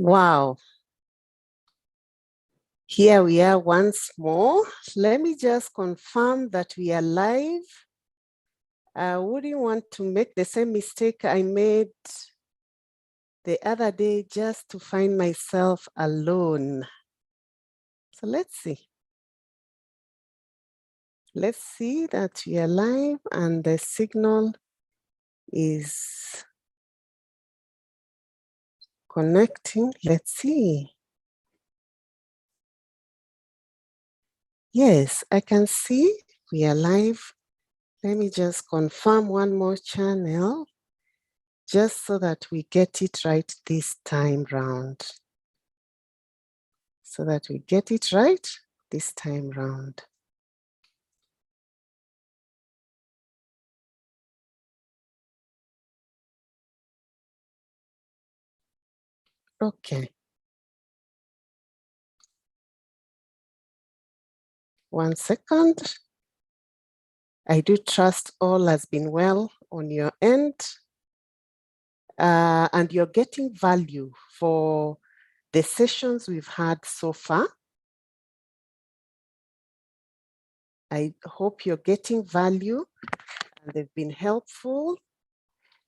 Wow. Here we are once more. Let me just confirm that we are live. I wouldn't want to make the same mistake I made the other day just to find myself alone. So let's see. Let's see that we are live and the signal is connecting. Let's see. Yes, I can see we are live. Let me just confirm one more channel, just so that we get it right this time round. So that we get it right this time round. Okay. One second. I do trust all has been well on your end. And you're getting value for the sessions we've had so far. I hope you're getting value and they've been helpful.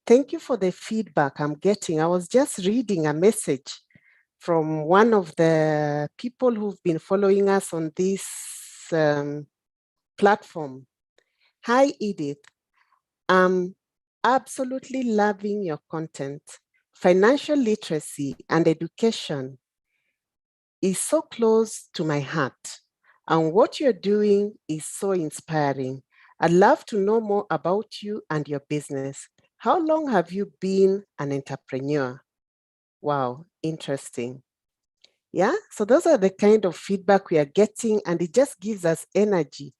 Thank you for the feedback I'm getting. I was just reading a message from one of the people who've been following us on this platform. Hi, Edith. I'm absolutely loving your content. Financial literacy and education is so close to my heart, and what you're doing is so inspiring. I'd love to know more about you and your business. How long have you been an entrepreneur? Wow, interesting. Yeah, so those are the kind of feedback we are getting, and it just gives us energy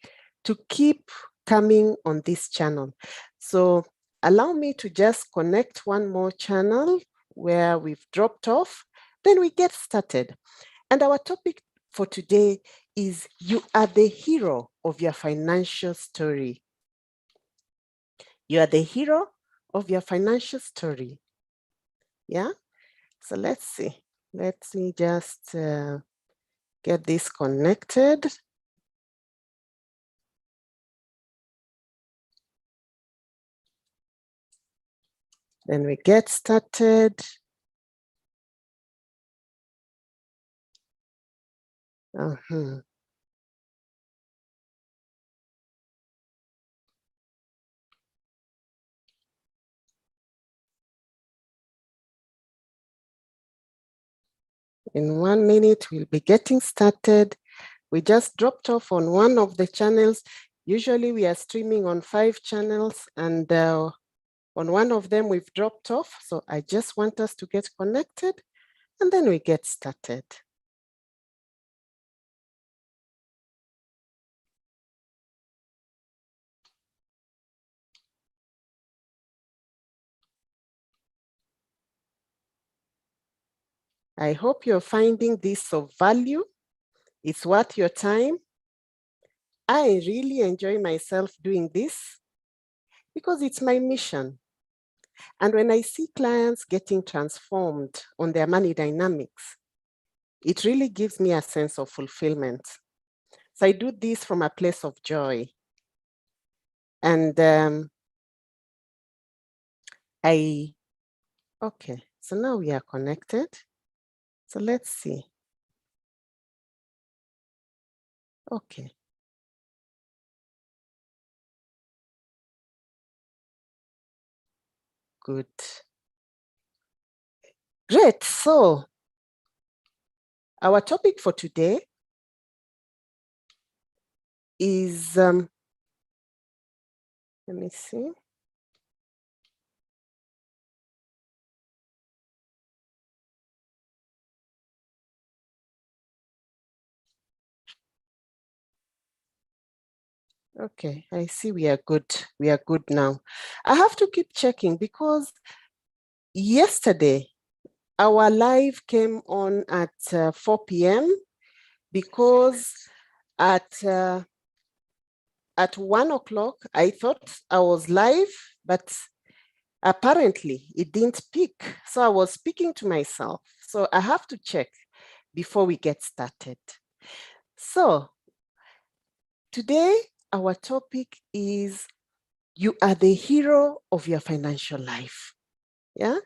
to keep coming on this channel. So allow me to just connect one more channel where we've dropped off, then we get started. And our topic for today is you are the hero of your financial story. You are the hero of your financial story. Yeah, so let's see. Let me just get this connected. Then we get started. In 1 minute, we'll be getting started. We just dropped off on one of the channels. Usually we are streaming on 5 channels, and on one of them we've dropped off. So I just want us to get connected and then we get started. I hope you're finding this of value. It's worth your time. I really enjoy myself doing this because it's my mission. And when I see clients getting transformed on their money dynamics, it really gives me a sense of fulfillment. So I do this from a place of joy. And okay, so now we are connected. So let's see. Okay. Good. Great. So our topic for today is, let me see. Okay, I see we are good. We are good now. I have to keep checking because yesterday our live came on at 4 p.m. because at 1 o'clock, I thought I was live, but Apparently, it didn't pick. So I was speaking to myself. So I have to check before we get started. So today, our topic is you are the hero of your financial life. Yeah.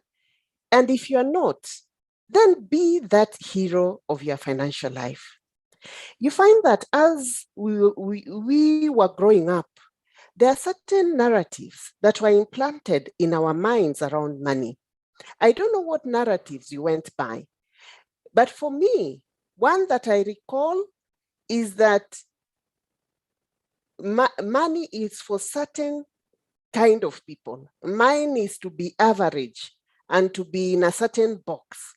And if you're not, then be that hero of your financial life. You find that as we were growing up, there are certain narratives that were implanted in our minds around money. I don't know what narratives you went by, but for me, one that I recall is that money is for certain kind of people. Mine is to be average and to be in a certain box.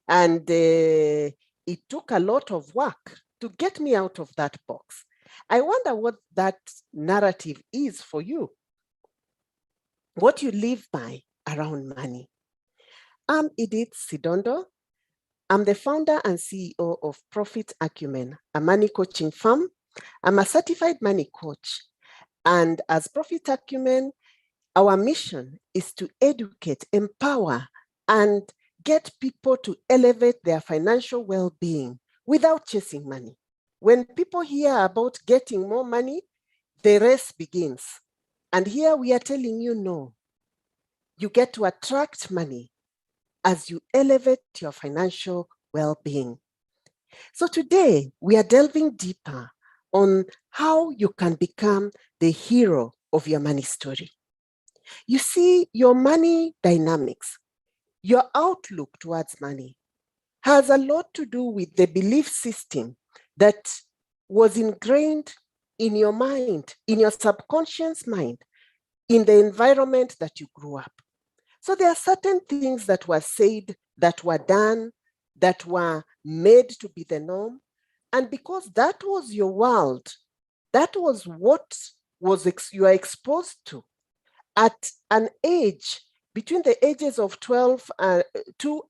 And it took a lot of work to get me out of that box. I wonder what that narrative is for you, what you live by around money. I'm Edith Sidondo. I'm the founder and CEO of Profit Acumen, a money coaching firm. I'm a certified money coach. And as Profit Acumen, our mission is to educate, empower, and get people to elevate their financial well-being without chasing money. When people hear about getting more money, the race begins. And here we are telling you, no, you get to attract money as you elevate your financial well-being. So today, we are delving deeper on how you can become the hero of your money story. You see, your money dynamics, your outlook towards money has a lot to do with the belief system that was ingrained in your mind, in your subconscious mind, in the environment that you grew up. So there are certain things that were said, that were done, that were made to be the norm. And because that was your world, that was what you are exposed to at an age between the ages of 2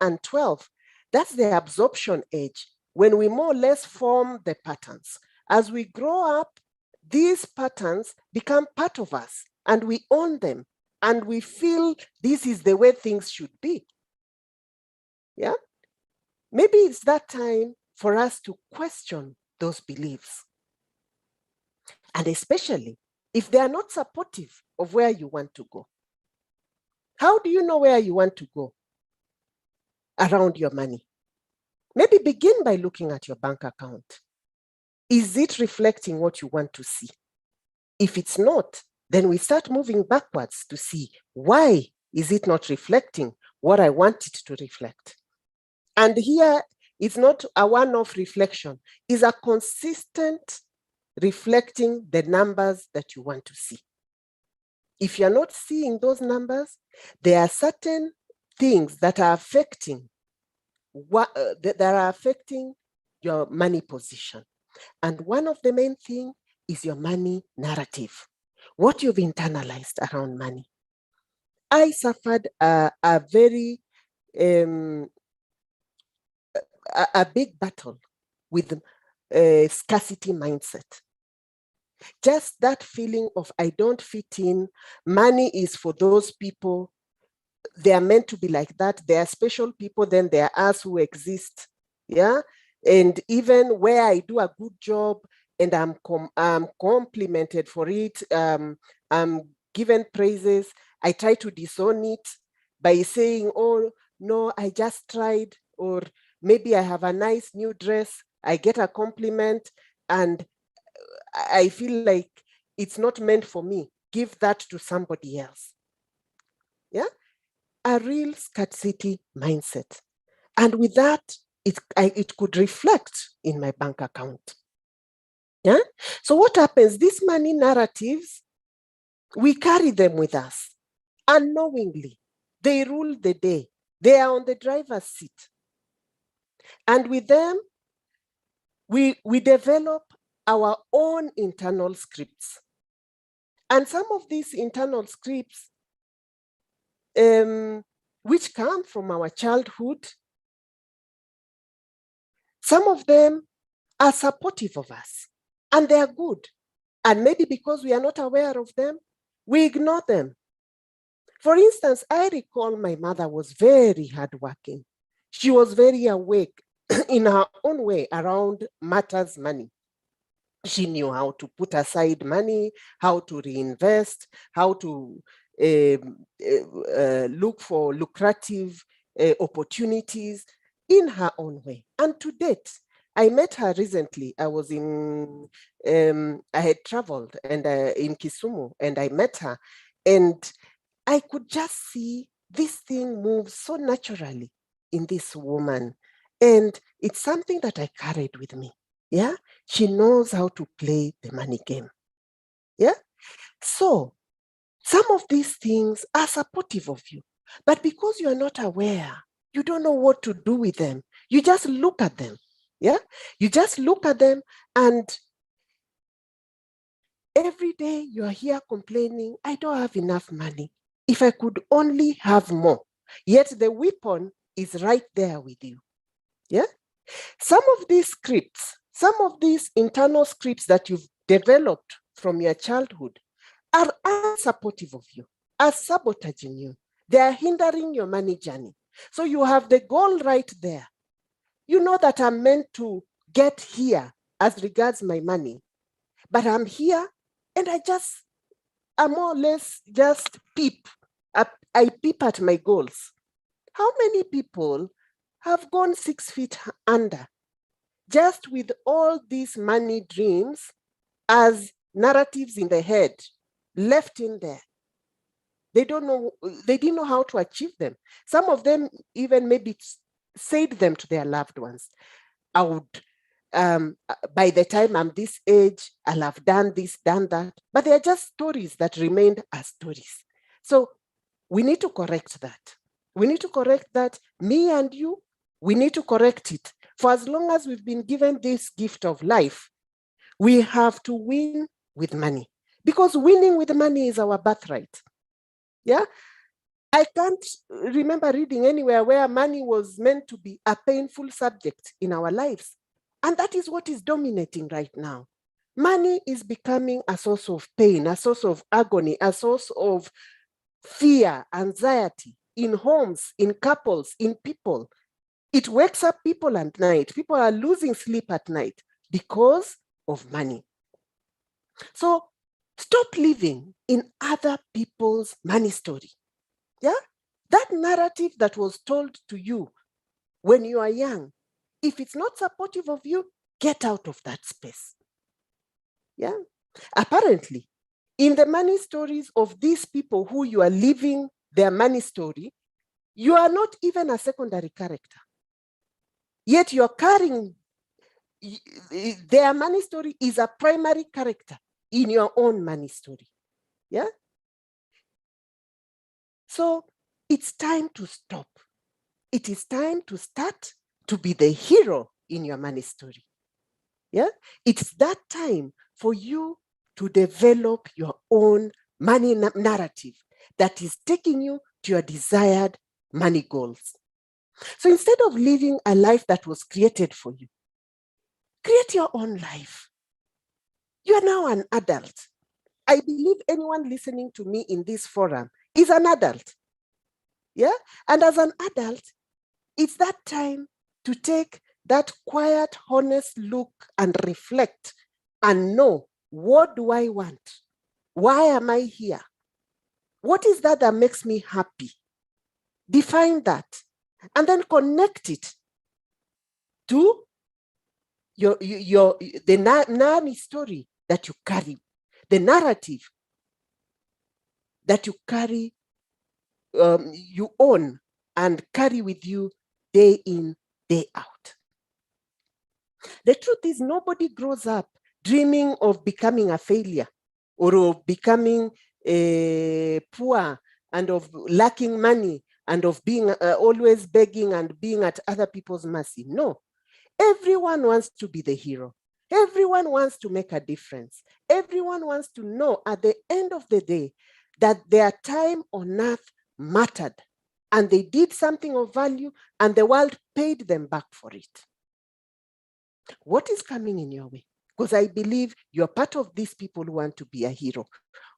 and 12. That's the absorption age, when we more or less form the patterns. As we grow up, these patterns become part of us and we own them and we feel this is the way things should be. Yeah? Maybe it's that time for us to question those beliefs. And especially if they are not supportive of where you want to go. How do you know where you want to go around your money? Maybe begin by looking at your bank account. Is it reflecting what you want to see? If it's not, then we start moving backwards to see why is it not reflecting what I want it to reflect. And here, it's not a one-off reflection, it's a consistent reflecting the numbers that you want to see. If you're not seeing those numbers, there are certain things that are affecting your money position. And one of the main things is your money narrative, what you've internalized around money. I suffered a very a big battle with scarcity mindset. Just that feeling of I don't fit in, money is for those people, they are meant to be like that. They are special people, then there are us who exist. Yeah. And even where I do a good job and I'm complimented for it, I'm given praises, I try to disown it by saying, oh, no, I just tried, or maybe I have a nice new dress, I get a compliment, and I feel like it's not meant for me. Give that to somebody else. Yeah. A real scarcity mindset. And with that, it could reflect in my bank account. Yeah. So what happens? These money narratives, we carry them with us unknowingly. They rule the day. They are on the driver's seat. And with them, we develop our own internal scripts. And some of these internal scripts, which come from our childhood, some of them are supportive of us and they are good. And maybe because we are not aware of them, we ignore them. For instance, I recall my mother was very hardworking. She was very awake in her own way around matters money. She knew how to put aside money, how to reinvest, how to look for lucrative opportunities in her own way. And to date, I met her recently. I was I had traveled and in Kisumu, and I met her, and I could just see this thing move so naturally in this woman. And it's something that I carried with me. Yeah. She knows how to play the money game. Yeah. So some of these things are supportive of you, but because you are not aware, you don't know what to do with them. You just look at them. Yeah. You just look at them, and every day you are here complaining, I don't have enough money. If I could only have more. Yet the weapon is right there with you. Yeah. Some of these scripts, some of these internal scripts that you've developed from your childhood are unsupportive of you, are sabotaging you. They are hindering your money journey. So you have the goal right there. You know that I'm meant to get here as regards my money, but I'm here and I more or less just peep. I peep at my goals. How many people have gone 6 feet under just with all these money dreams as narratives in the head left in there? They didn't know how to achieve them. Some of them even maybe said them to their loved ones. I would, by the time I'm this age, I'll have done this, done that. But they are just stories that remained as stories. So we need to correct that. We need to correct that. Me and you, we need to correct it. For as long as we've been given this gift of life, we have to win with money, because winning with money is our birthright. Yeah. I can't remember reading anywhere where money was meant to be a painful subject in our lives. And that is what is dominating right now. Money is becoming a source of pain, a source of agony, a source of fear, anxiety in homes, in couples, in people. It wakes up people at night. People are losing sleep at night because of money. So stop living in other people's money story. Yeah? That narrative that was told to you when you are young, if it's not supportive of you, get out of that space. Yeah? Apparently, in the money stories of these people who you are living their money story, you are not even a secondary character. Yet you're carrying their money story is a primary character in your own money story. Yeah? So it's time to stop. It is time to start to be the hero in your money story. Yeah? It's that time for you to develop your own money narrative that is taking you to your desired money goals. So instead of living a life that was created for you, create your own life. You are now an adult. I believe anyone listening to me in this forum is an adult. Yeah? And as an adult, it's that time to take that quiet, honest look and reflect and know, what do I want? Why am I here? What is that that makes me happy? Define that and then connect it to the nanny story that you carry, the narrative that you carry, you own and carry with you day in, day out. The truth is, nobody grows up dreaming of becoming a failure or of becoming poor and of lacking money and of being always begging and being at other people's mercy. No, everyone wants to be the hero. Everyone wants to make a difference. Everyone wants to know at the end of the day that their time on earth mattered and they did something of value and the world paid them back for it. What is coming in your way? Because I believe you're part of these people who want to be a hero.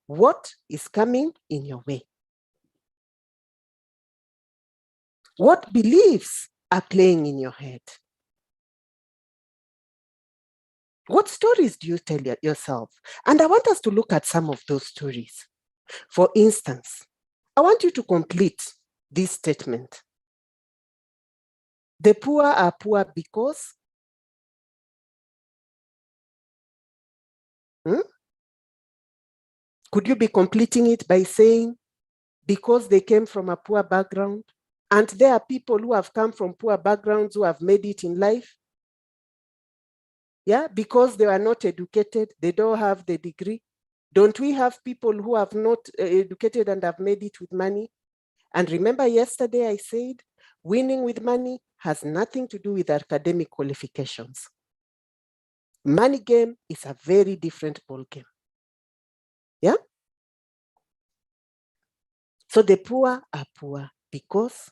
What is coming in your way? What beliefs are playing in your head? What stories do you tell yourself? And I want us to look at some of those stories. For instance, I want you to complete this statement. The poor are poor because. Could you be completing it by saying, because they came from a poor background? And there are people who have come from poor backgrounds who have made it in life. Yeah, because they are not educated, they don't have the degree. Don't we have people who have not educated and have made it with money? And remember yesterday I said, winning with money has nothing to do with academic qualifications. Money game is a very different ball game. Yeah? So the poor are poor because.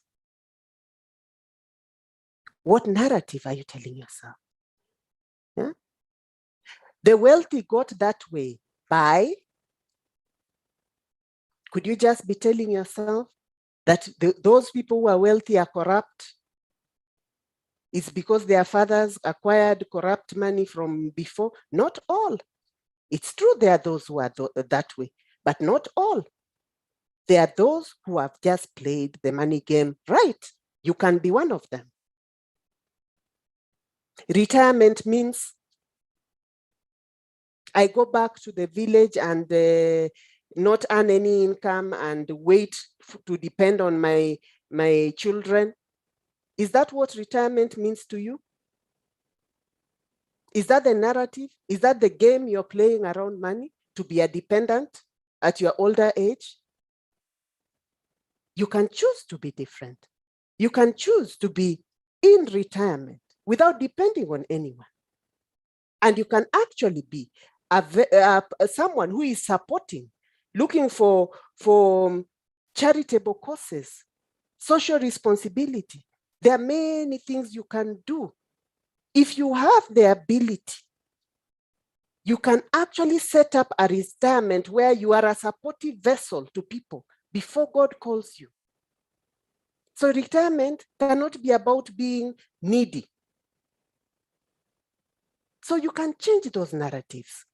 What narrative are you telling yourself? Yeah? The wealthy got that way by. Could you just be telling yourself that those people who are wealthy are corrupt? It's because their fathers acquired corrupt money from before? Not all. It's true there are those who are that way, but not all. There are those who have just played the money game right. You can be one of them. Retirement means I go back to the village and not earn any income and wait to depend on my children. Is that what retirement means to you? Is that the narrative? Is that the game you're playing around money, to be a dependent at your older age? You can choose to be different. You can choose to be in retirement without depending on anyone. And you can actually be someone who is supporting, looking for charitable causes, social responsibility. There are many things you can do. If you have the ability, you can actually set up a retirement where you are a supportive vessel to people before God calls you. So retirement cannot be about being needy. So you can change those narratives.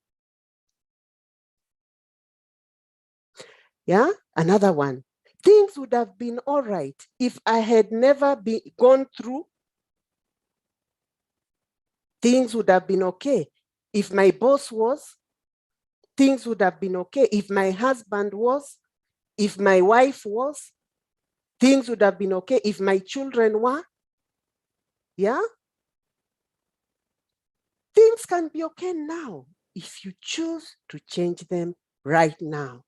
Yeah, another one. Things would have been all right if I had never gone through. Things would have been okay if my boss was. Things would have been okay if my husband was, if my wife was. Things would have been okay if my children were. Yeah? Things can be okay now if you choose to change them right now.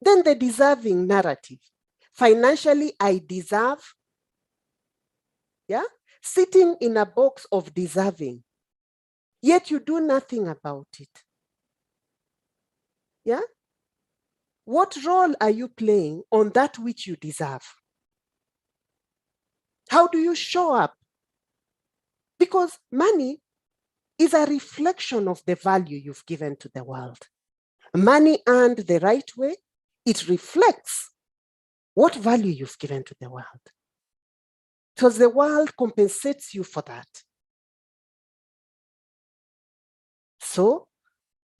Then the deserving narrative. Financially, I deserve. Yeah? Sitting in a box of deserving, yet you do nothing about it. Yeah? What role are you playing on that which you deserve? How do you show up? Because money is a reflection of the value you've given to the world. Money earned the right way, it reflects what value you've given to the world. Because the world compensates you for that. So,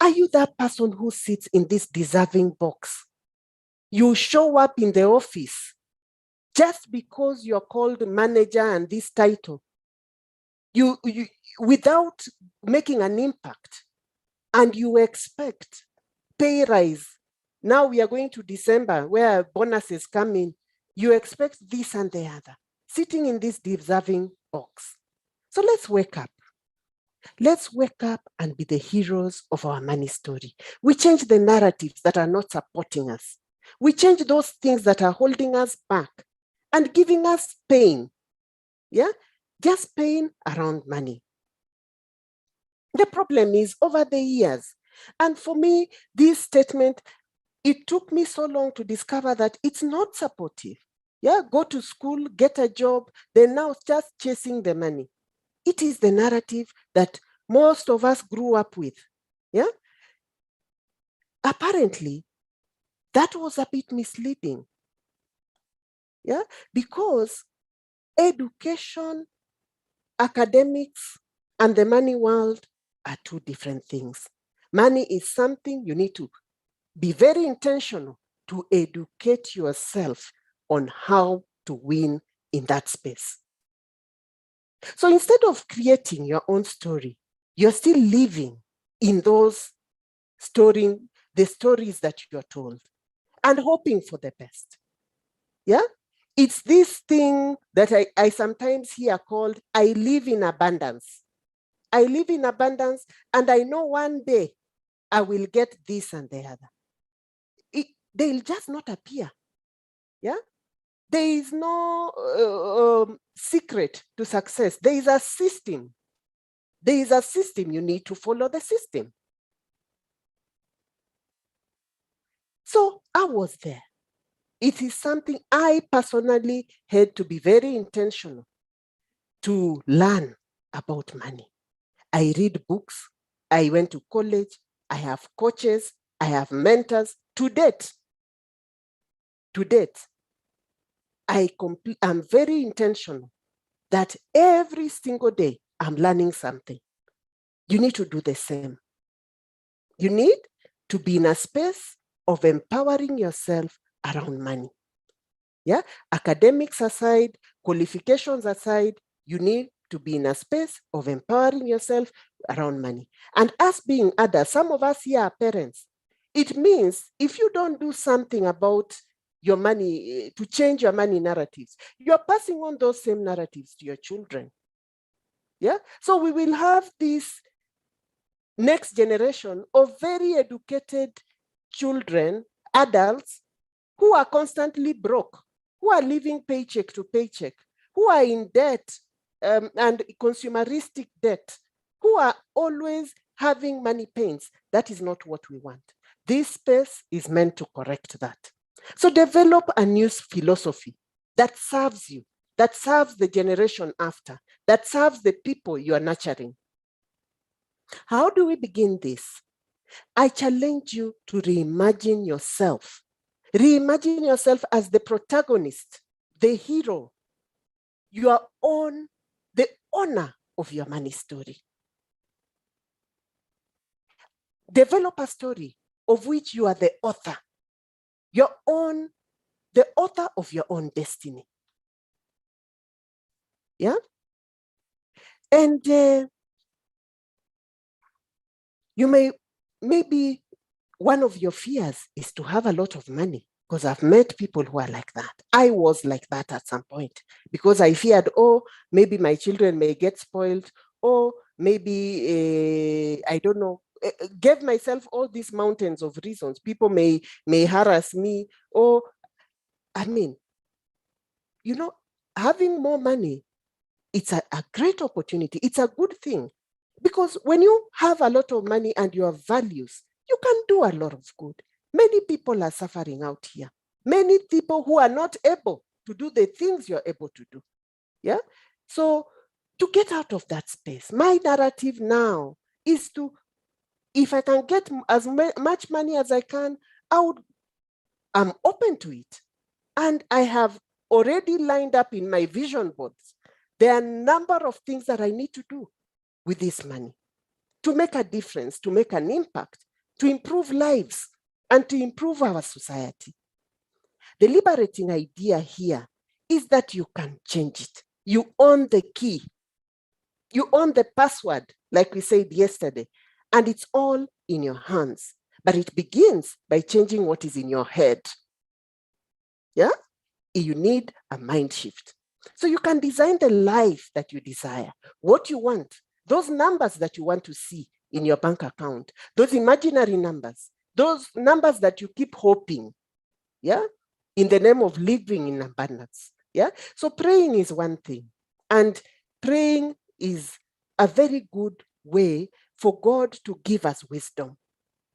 are you that person who sits in this deserving box? You show up in the office just because you're called manager and this title, you without making an impact, and you expect pay rise. Now we are going to December where bonuses come in. You expect this and the other, sitting in this deserving box. So let's wake up. Let's wake up and be the heroes of our money story. We change the narratives that are not supporting us. We change those things that are holding us back and giving us pain. Yeah, just pain around money. The problem is over the years. And for me, this statement, it took me so long to discover that it's not supportive. Yeah, go to school, get a job, then now just chasing the money. It is the narrative that most of us grew up with. Yeah. Apparently, that was a bit misleading. Yeah, because education, academics, and the money world are two different things. Money is something you need to be very intentional to educate yourself on how to win in that space. So instead of creating your own story, you're still living in those the stories that you're told and hoping for the best. Yeah? It's this thing that I sometimes hear called, I live in abundance. I live in abundance and I know one day I will get this and the other. They'll just not appear. Yeah? There is no secret to success. There is a system. There is a system. You need to follow the system. So I was there. It is something I personally had to be very intentional to learn about money. I read books. I went to college. I have coaches. I have mentors. To date, I'm very intentional that every single day I'm learning something. You need to do the same. You need to be in a space of empowering yourself around money. Yeah, academics aside, qualifications aside, you need to be in a space of empowering yourself around money. And us being adults, some of us here are parents. It means if you don't do something about your money, to change your money narratives, you're passing on those same narratives to your children. Yeah, so we will have this next generation of very educated children, adults, who are constantly broke, who are living paycheck to paycheck, who are in debt and consumeristic debt, who are always having money pains. That is not what we want. This space is meant to correct that. So develop a new philosophy that serves you, that serves the generation after, that serves the people you are nurturing. How do we begin this? I challenge you to reimagine yourself. Reimagine yourself as the protagonist, the hero. You are on the owner of your money story. Develop a story of which you are the author. You're the author of your own destiny. Yeah? And maybe one of your fears is to have a lot of money, because I've met people who are like that. I was like that at some point because I feared, oh, maybe my children may get spoiled, or maybe, I don't know, gave myself all these mountains of reasons. People may harass me, or, I mean, having more money, it's a great opportunity. It's a good thing. Because when you have a lot of money and you have values, you can do a lot of good. Many people are suffering out here. Many people who are not able to do the things you're able to do. Yeah. So to get out of that space, my narrative now is to, if I can get as much money as I can, I'm open to it. And I have already lined up in my vision boards. There are a number of things that I need to do with this money to make a difference, to make an impact, to improve lives, and to improve our society. The liberating idea here is that you can change it. You own the key. You own the password, like we said yesterday, and it's all in your hands. But it begins by changing what is in your head. Yeah? You need a mind shift. So you can design the life that you desire, what you want, those numbers that you want to see in your bank account, those imaginary numbers, those numbers that you keep hoping, yeah, in the name of living in abundance. Yeah. So praying is one thing, and praying is a very good way for God to give us wisdom.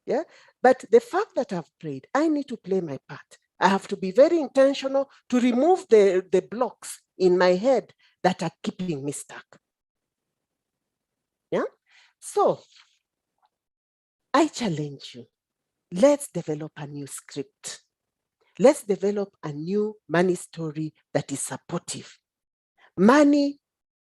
Yeah. But the fact that I've prayed, I need to play my part. I have to be very intentional to remove the blocks in my head that are keeping me stuck. Yeah. So I challenge you. Let's develop a new script. Let's develop a new money story that is supportive. Money,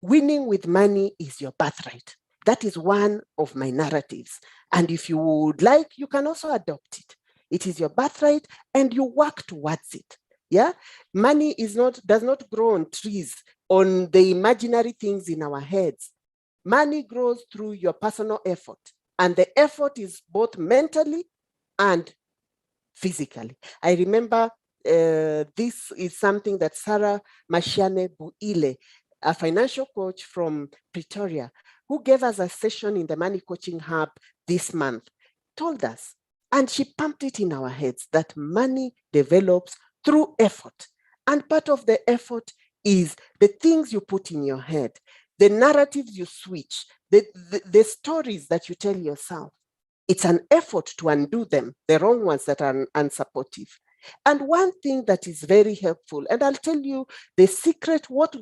winning with money is your birthright. That is one of my narratives. And if you would like, you can also adopt it. It is your birthright and you work towards it. Yeah, money does not grow on trees, on the imaginary things in our heads. Money grows through your personal effort, and the effort is both mentally and physically. I remember this is something that Sarah Mashiane Buile, a financial coach from Pretoria, who gave us a session in the Money Coaching Hub this month, told us, and she pumped it in our heads, that money develops through effort. And part of the effort is the things you put in your head, the narratives you switch, the stories that you tell yourself. It's an effort to undo them, the wrong ones that are unsupportive. And one thing that is very helpful, and I'll tell you the secret, what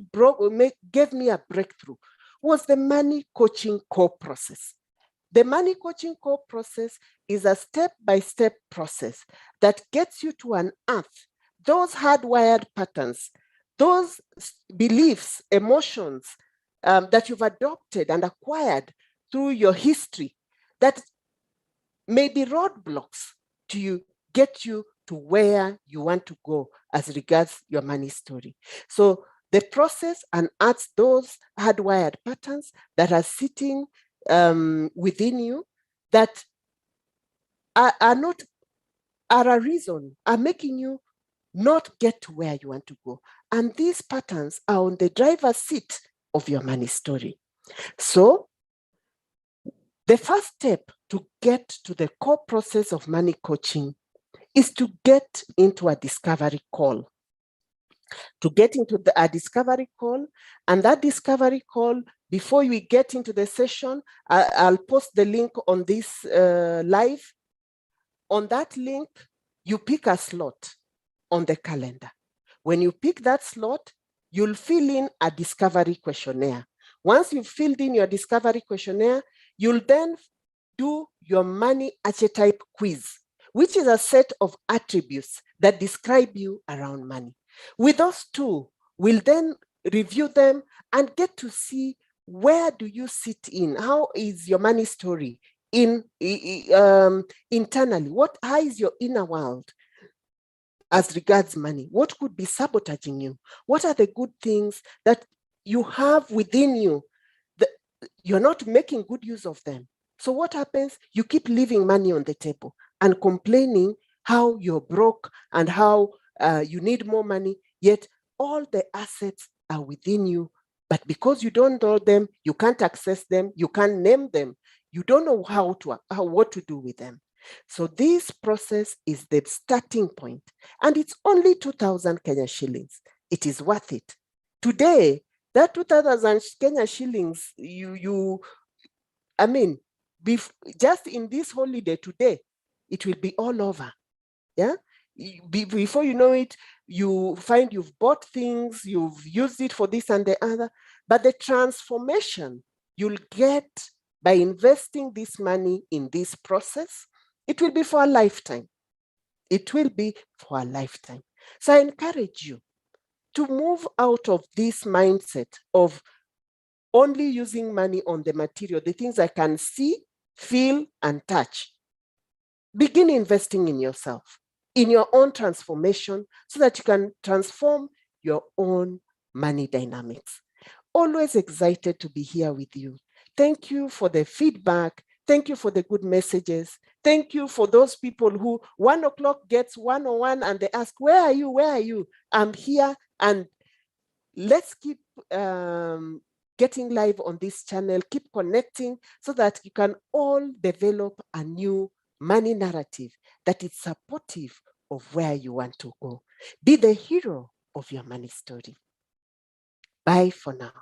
gave me a breakthrough, was the money coaching core process. The money coaching core process is a step-by-step process that gets you to unearth those hardwired patterns, those beliefs, emotions that you've adopted and acquired through your history that may be roadblocks to get you to where you want to go as regards your money story. So the process unearths those hardwired patterns that are sitting within you that are a reason, are making you not get to where you want to go. And these patterns are on the driver's seat of your money story. So the first step to get to the core process of money coaching is to get into a discovery call. To get into a discovery call, and that discovery call, before we get into the session, I'll post the link on this live. On that link, you pick a slot on the calendar. When you pick that slot, you'll fill in a discovery questionnaire. Once you've filled in your discovery questionnaire, you'll then do your money archetype quiz, which is a set of attributes that describe you around money. With those two, we'll then review them and get to see where do you sit in, how is your money story internally, how is your inner world as regards money? What could be sabotaging you? What are the good things that you have within you that you're not making good use of them? So what happens? You keep leaving money on the table and complaining how you're broke and how you need more money, yet all the assets are within you. But because you don't know them, you can't access them, you can't name them, you don't know what to do with them. So this process is the starting point, and it's only 2,000 Kenya shillings. It is worth it. Today, that 2,000 Kenya shillings, just in this holiday today, it will be all over. Yeah. Before you know it, you find you've bought things, you've used it for this and the other, but the transformation you'll get by investing this money in this process, it will be for a lifetime. It will be for a lifetime. So I encourage you to move out of this mindset of only using money on the material, the things I can see, feel, and touch. Begin investing in yourself, in your own transformation, so that you can transform your own money dynamics. Always excited to be here with you. Thank you for the feedback. Thank you for the good messages. Thank you for those people who 1 o'clock gets 101 and they ask, where are you? Where are you? I'm here. And let's keep getting live on this channel, keep connecting so that you can all develop a new money narrative that is supportive of where you want to go. Be the hero of your money story. Bye for now.